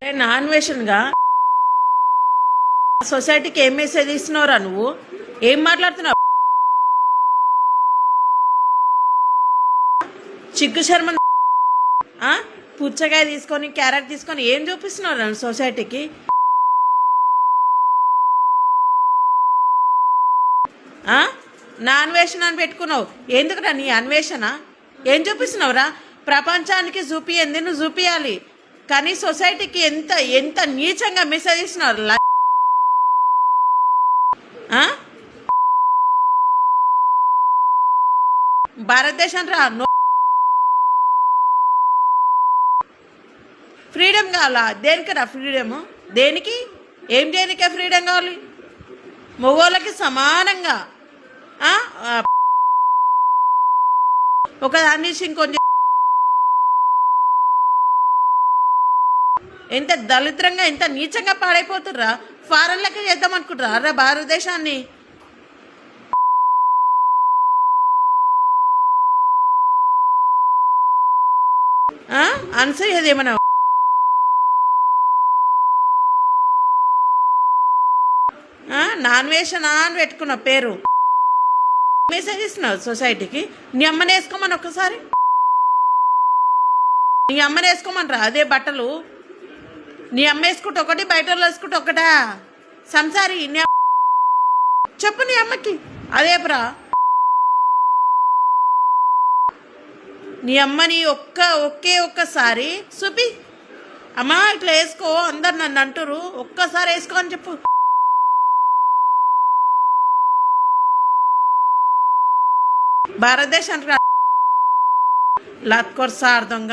Non వేషన్గా సొసైటీకి ఏం message ఇస్తున్నావురా? నువ్వు ఏం మాట్లాడుతున్నావు? చిగ్గు శర్మ పుచ్చకాయ తీసుకొని క్యారెట్ తీసుకొని ఏం చూపిస్తున్నావు సొసైటీకి? నా అన్వేషణ అని పెట్టుకున్నావు ఎందుకురా? నీ అన్వేషణ ఏం చూపిస్తున్నావురా? ప్రపంచానికి చూపియంది నువ్వు చూపియాలి, కానీ సొసైటీకి ఎంత ఎంత నీచంగా మెసేజ్ ఇస్తున్నారు. భారతదేశం రా, ఫ్రీడమ్ కావాలా? దేనికిరా ఫ్రీడమ్? దేనికి? ఏం దేనికే ఫ్రీడమ్ కావాలి? మగవాళ్ళకి సమానంగా ఒక దాని ఇంకొంచెం ఎంత దళిద్రంగా ఎంత నీచంగా పాడైపోతుర్రా. ఫారెన్ లెక్క చేద్దాం అనుకుంటారా భారతదేశాన్ని? అనసూయది ఏమన్నా నాన్ వేషనా అని పెట్టుకున్న పేరు మెసేజ్ ఇస్తున్నావు సొసైటీకి. నీ అమ్మని వేసుకోమని ఒక్కసారి, నీ అమ్మని వేసుకోమనరా అదే బట్టలు. నీ అమ్మ వేసుకుంటే ఒకటి, బయట వాళ్ళు వేసుకుంటే ఒకటా? సంసారి చెప్పు నీ అమ్మకి అదే బ్రా. నీ అమ్మని ఒక్కసారి చూపి, అమ్మా ఇట్లా వేసుకో, అందరు నన్ను అంటారు, ఒక్కసారి వేసుకో అని చెప్పు. భారతదేశానికి లాత్కోర్ సార్ దొంగ.